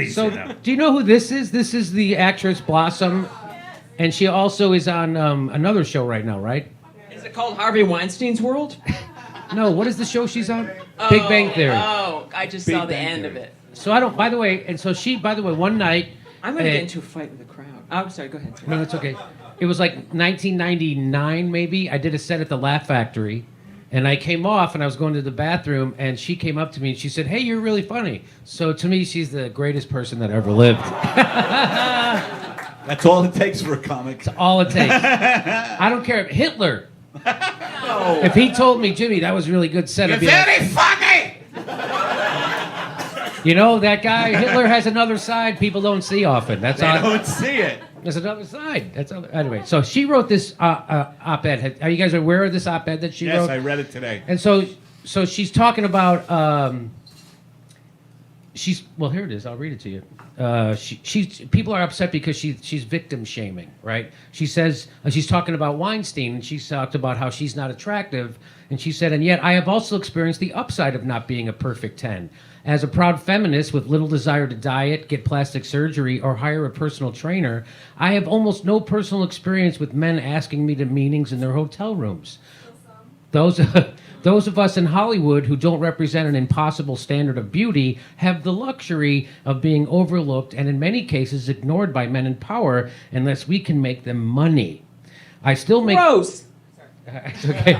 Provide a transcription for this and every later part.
So, do you know who this is? This is the actress Blossom, and she also is on another show right now, right? Is it called Harvey Weinstein's World? No, what is the show she's on? Big Bang Theory. Oh, I just saw the end of it. So I don't. By the way, one night. I'm gonna get into a fight with the crowd. Oh, I'm sorry. Go ahead. No, it's okay. It was like 1999, maybe. I did a set at the Laugh Factory, and I came off, and I was going to the bathroom, and she came up to me, and she said, "Hey, you're really funny." So to me, she's the greatest person that ever lived. That's all it takes for a comic. That's all it takes. I don't care. Hitler. No. If he told me, Jimmy, that was a really good set, I'd be very funny! You know, that guy, Hitler has another side people don't see often. That's all. I don't see it. There's another side. Anyway, so she wrote this op-ed. Are you guys aware of this op-ed that she wrote? Yes, I read it today. And so she's talking about, well, here it is. I'll read it to you. People are upset because she's victim shaming, right? She says, she's talking about Weinstein, and she's talked about how she's not attractive, and she said, and yet I have also experienced the upside of not being a perfect 10. As a proud feminist with little desire to diet, get plastic surgery, or hire a personal trainer, I have almost no personal experience with men asking me to meetings in their hotel rooms. Those of us in Hollywood who don't represent an impossible standard of beauty have the luxury of being overlooked and in many cases ignored by men in power unless we can make them money. I still make... Gross! It's okay.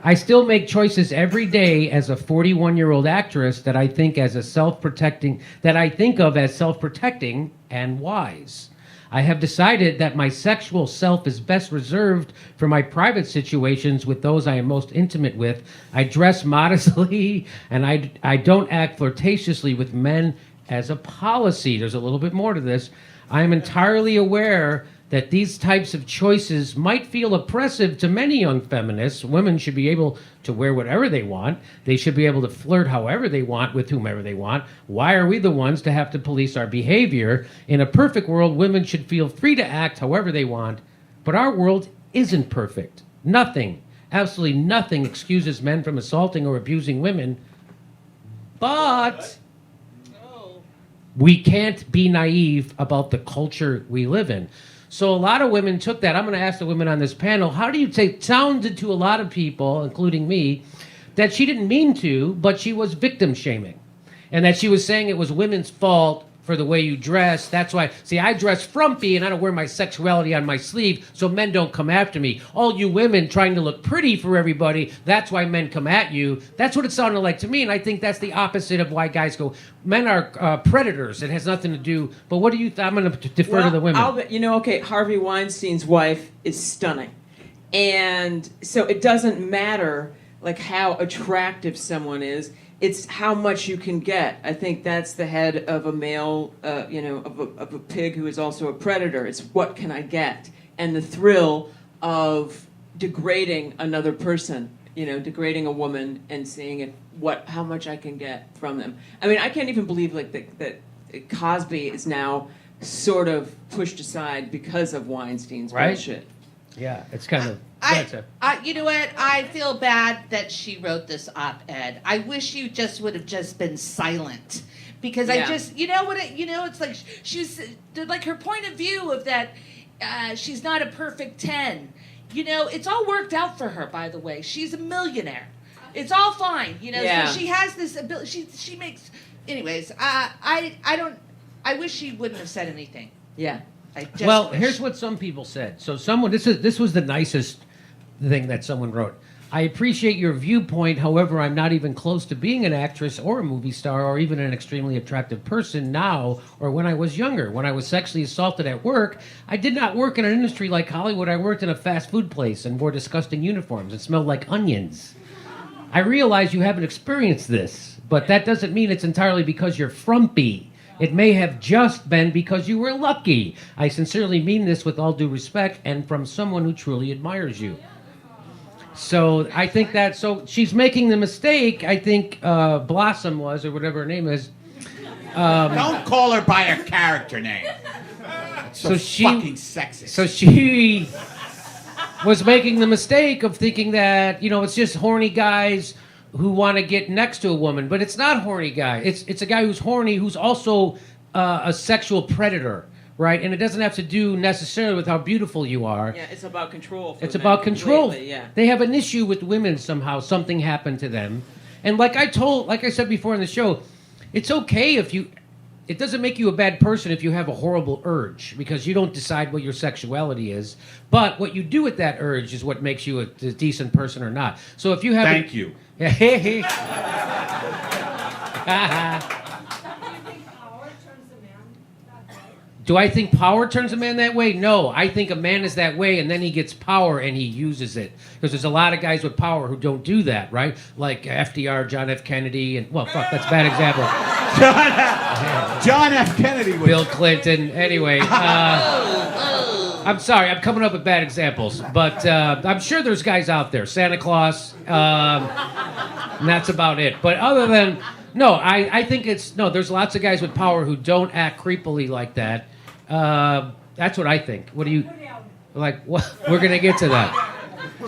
I still make choices every day as a 41-year-old actress that I think of as self-protecting and wise. I have decided that my sexual self is best reserved for my private situations with those I am most intimate with. I dress modestly, and I don't act flirtatiously with men as a policy. There's a little bit more to this. I am entirely aware that these types of choices might feel oppressive to many young feminists. Women should be able to wear whatever they want. They should be able to flirt however they want with whomever they want. Why are we the ones to have to police our behavior? In a perfect world, women should feel free to act however they want. But our world isn't perfect. Nothing, absolutely nothing excuses men from assaulting or abusing women. But we can't be naive about the culture we live in. So a lot of women took that. I'm going to ask the women on this panel, how do you take, it sounded to a lot of people, including me, that she didn't mean to, but she was victim shaming. And that she was saying it was women's fault for the way you dress. That's why, see, I dress frumpy and I don't wear my sexuality on my sleeve, so men don't come after me. All you women trying to look pretty for everybody, that's why men come at you. That's what it sounded like to me, and I think that's the opposite of why guys go, men are predators. It has nothing to do, but what do you, I'm going to defer to the women. Okay, Harvey Weinstein's wife is stunning. And so it doesn't matter like how attractive someone is. It's how much you can get. I think that's the head of a male, of a pig who is also a predator. It's what can I get? And the thrill of degrading another person, degrading a woman and seeing how much I can get from them. I mean, I can't even believe that Cosby is now sort of pushed aside because of Weinstein's bullshit. Yeah, it's kind of... you know what? I feel bad that she wrote this op-ed. I wish you would have just been silent, because I just, it's like she's like her point of view of that. She's not a perfect 10. It's all worked out for her. By the way, she's a millionaire. It's all fine. So she has this ability. She makes. Anyways, I wish she wouldn't have said anything. Yeah. Here's what some people said. So this was the nicest thing that someone wrote. I appreciate your viewpoint. However, I'm not even close to being an actress or a movie star or even an extremely attractive person now or when I was younger. When I was sexually assaulted at work, I did not work in an industry like Hollywood. I worked in a fast food place and wore disgusting uniforms and smelled like onions. I realize you haven't experienced this, but that doesn't mean it's entirely because you're frumpy. It may have just been because you were lucky. I sincerely mean this with all due respect and from someone who truly admires you. So I think so she's making the mistake, I think Blossom was, or whatever her name is. Don't call her by her character name. That's fucking sexist. So she was making the mistake of thinking that, it's just horny guys who want to get next to a woman, but it's not horny guy. It's a guy who's horny who's also a sexual predator, right? And it doesn't have to do necessarily with how beautiful you are. Yeah, it's about control. It's about control. Lately, yeah. They have an issue with women somehow. Something happened to them. And like I said before in the show, it's okay if you... It doesn't make you a bad person if you have a horrible urge, because you don't decide what your sexuality is. But what you do with that urge is what makes you a decent person or not. So if you have... Thank you. Do I think power turns a man that way? No, I think a man is that way, and then he gets power and he uses it. Because there's a lot of guys with power who don't do that, right? Like FDR, John F. Kennedy, and well, fuck, that's a bad example. John F. Kennedy was... Bill Clinton. Anyway, I'm sorry, I'm coming up with bad examples, but I'm sure there's guys out there. Santa Claus, and that's about it. But other than... No, I think it's... No, there's lots of guys with power who don't act creepily like that. That's what I think. What do you... Like, what? We're going to get to that.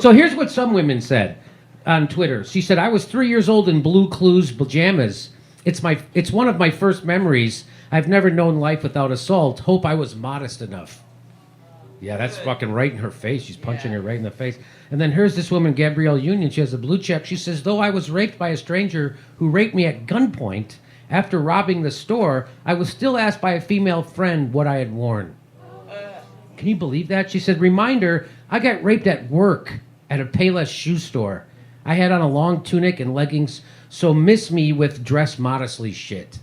So here's what some women said on Twitter. She said, I was 3 years old in Blue Clues pajamas. It's one of my first memories. I've never known life without assault. Hope I was modest enough. Yeah, that's fucking right in her face. She's punching her right in the face. And then here's this woman, Gabrielle Union. She has a blue check. She says, though I was raped by a stranger who raped me at gunpoint after robbing the store, I was still asked by a female friend what I had worn. Can you believe that? She said, reminder, I got raped at work at a Payless shoe store. I had on a long tunic and leggings, so miss me with dress modestly shit.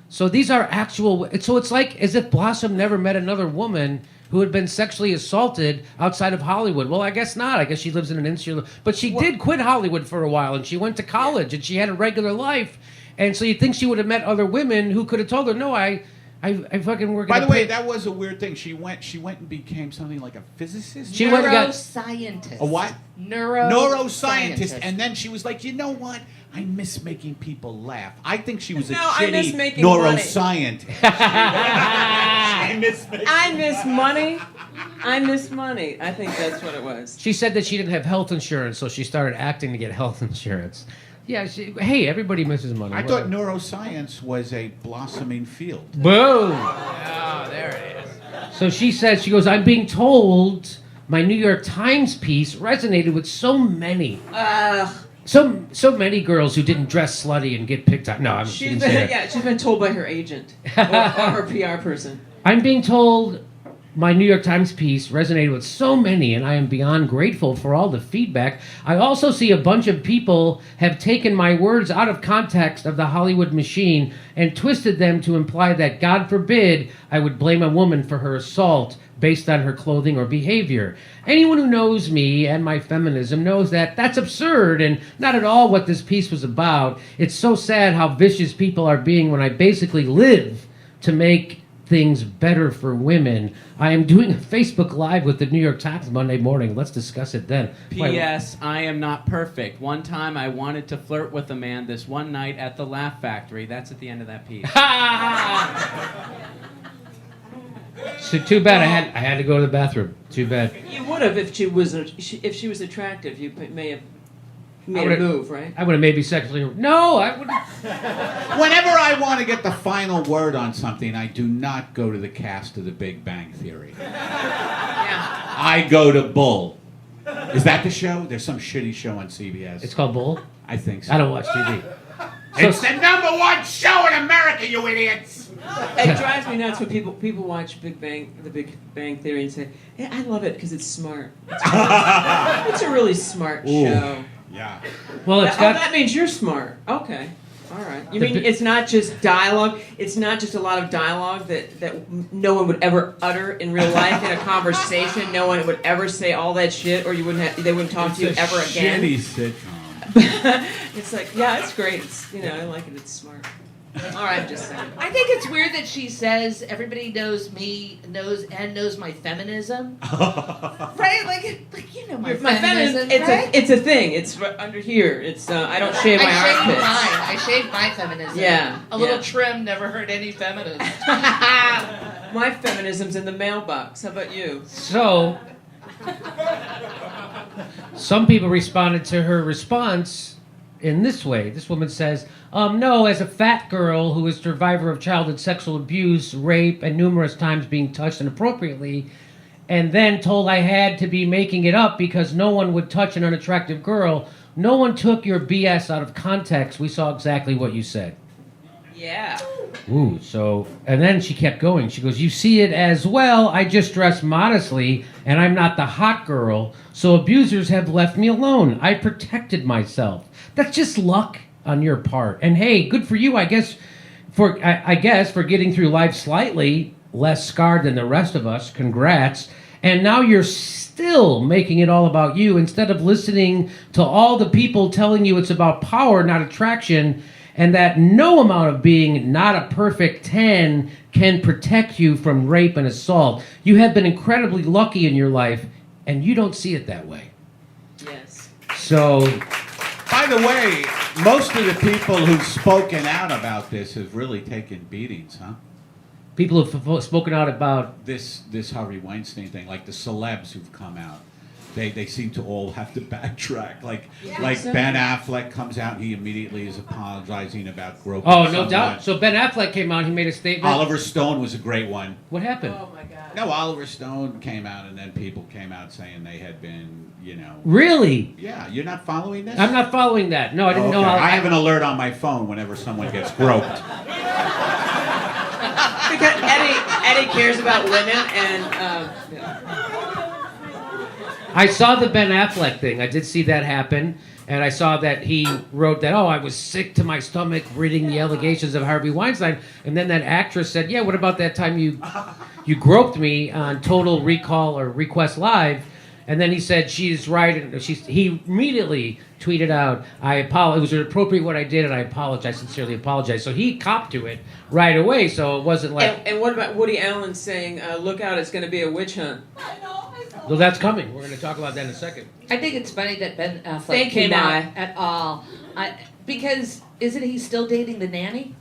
So these are actual... So it's like as if Blossom never met another woman who had been sexually assaulted outside of Hollywood. Well, I guess not. I guess she lives in an insular... But she did quit Hollywood for a while, and she went to college, and she had a regular life. And so you'd think she would have met other women who could have told her, no, I fucking work... By the way, that was a weird thing. She went and became something like a physicist? She went and got... Neuroscientist. A what? Neuroscientist. And then she was like, you know what? I miss making people laugh. I think she was a I miss shitty making neuroscientist. I miss money. I miss money. I think that's what it was. She said that she didn't have health insurance, so she started acting to get health insurance. Yeah, hey, everybody misses money. I thought neuroscience was a blossoming field. Boom! Oh, there it is. So she says, she goes, I'm being told my New York Times piece resonated with so many. So many girls who didn't dress slutty and get picked on. No, she didn't say that. Yeah, she's been told by her agent or her PR person. I'm being told my New York Times piece resonated with so many, and I am beyond grateful for all the feedback. I also see a bunch of people have taken my words out of context of the Hollywood machine and twisted them to imply that, God forbid, I would blame a woman for her assault based on her clothing or behavior. Anyone who knows me and my feminism knows that that's absurd and not at all what this piece was about. It's so sad how vicious people are being when I basically live to make things better for women. I am doing a Facebook Live with the New York Times Monday morning. Let's discuss it then. P.S. I am not perfect. One time I wanted to flirt with a man this one night at the Laugh Factory. That's at the end of that piece. So too bad I had to go to the bathroom. Too bad. You would have if she was attractive. You may have made a move, right? I would have maybe sexually... No, I would. Whenever I want to get the final word on something, I do not go to the cast of The Big Bang Theory. Yeah. I go to Bull. Is that the show? There's some shitty show on CBS. It's called Bull? I think so. I don't watch TV. It's the #1 show in America, you idiots! It drives me nuts when people watch The Big Bang Theory and say, "Yeah, I love it because it's smart. It's a really smart show." Yeah. Well, it's got... that means you're smart. Okay. All right. You mean it's not just dialogue? It's not just a lot of dialogue that no one would ever utter in real life in a conversation. No one would ever say all that shit, or they wouldn't talk to you ever again. Shitty sitcom. It's like, yeah, it's great. It's, I like it. It's smart. All right, I'm just saying. I think it's weird that she says everybody knows me, knows my feminism. Right? Like my feminism. It's a thing. It's under here. It's I don't shave my armpits. I shave my feminism. Yeah. A little trim never hurt any feminist. My feminism's in the mailbox. How about you? So, some people responded to her response in this way. This woman says, no, as a fat girl who is survivor of childhood sexual abuse, rape, and numerous times being touched inappropriately, and then told I had to be making it up because no one would touch an unattractive girl. No one took your BS out of context. We saw exactly what you said. Yeah. Ooh, so, and then she kept going. She goes, you see it as well. I just dress modestly, and I'm not the hot girl, so abusers have left me alone. I protected myself. That's just luck on your part. And hey, good for you, I guess, for getting through life slightly less scarred than the rest of us. Congrats. And now you're still making it all about you instead of listening to all the people telling you it's about power, not attraction, and that no amount of being not a perfect 10 can protect you from rape and assault. You have been incredibly lucky in your life, and you don't see it that way. Yes. So, By the way, most of the people who've spoken out about this have really taken beatings, huh? people have spoken out about... This Harvey Weinstein thing, like the celebs who've come out. They seem to all have to backtrack. Like Ben Affleck comes out and he immediately is apologizing about groping Oh, no someone. doubt. So Ben Affleck came out, he made a statement. Oliver Stone was a great one. What happened? Oh my God. No, Oliver Stone came out and then people came out saying they had been, Really? Yeah, you're not following this? I'm not following that. No, I didn't know. I have an alert on my phone whenever someone gets groped. Because Eddie cares about women and. I saw the Ben Affleck thing. I did see that happen. And I saw that he wrote that, I was sick to my stomach reading the allegations of Harvey Weinstein. And then that actress said, yeah, what about that time you groped me on Total Recall or Request Live? And then he said, she's right. And he immediately tweeted out, I apologize. It was inappropriate what I did, and I apologize, sincerely apologize. So he copped to it right away. So it wasn't like... And what about Woody Allen saying, look out, it's going to be a witch hunt? Well, that's coming. We're going to talk about that in a second. I think it's funny that Ben Affleck Thank you, came out Nye. at all. Because isn't he still dating the nanny?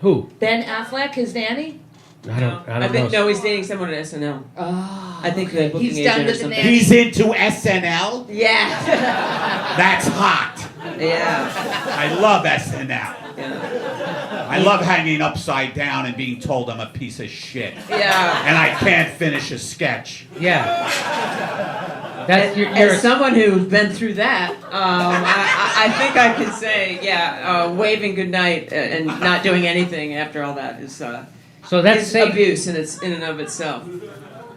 Who? Ben Affleck, his nanny? I don't I think know. no, he's dating someone at SNL. Oh. I think the booking He's done agent or with the something. nanny. He's into SNL? Yeah. That's hot. Yeah. I love SNL. Yeah. I love hanging upside down and being told I'm a piece of shit. Yeah. And I can't finish a sketch. Yeah. That's you're As someone who's been through that, I think I can say, waving goodnight and not doing anything after all that is so that's abuse in and of itself.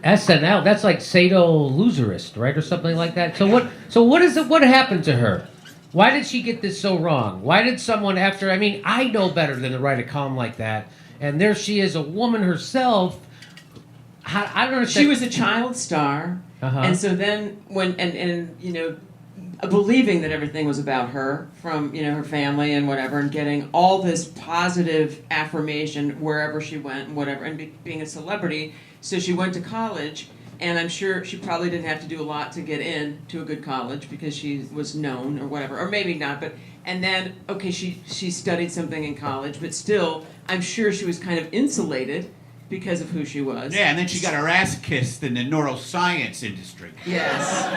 SNL. That's like sadomasochist, right, or something like that. So what happened to her? Why did she get this so wrong? Why did someone after? I mean, I know better than to write a column like that, and there she is, a woman herself. I don't understand. She was a child star, and so then when believing that everything was about her from her family and whatever, and getting all this positive affirmation wherever she went and whatever, and being a celebrity. So she went to college, and I'm sure she probably didn't have to do a lot to get in to a good college because she was known or whatever, or maybe not. But and then she studied something in college, but still I'm sure she was kind of insulated because of who she was. Yeah, and then she got her ass kissed in the neuroscience industry. Yes.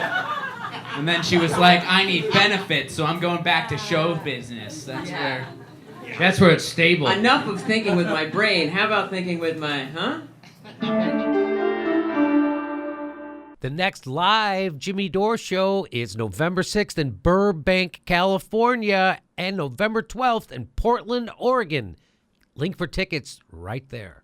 And then she was like, I need benefits, so I'm going back to show business. That's where it's stable. Enough of thinking with my brain. How about thinking with my, The next live Jimmy Dore show is November 6th in Burbank, California, and November 12th in Portland, Oregon. Link for tickets right there.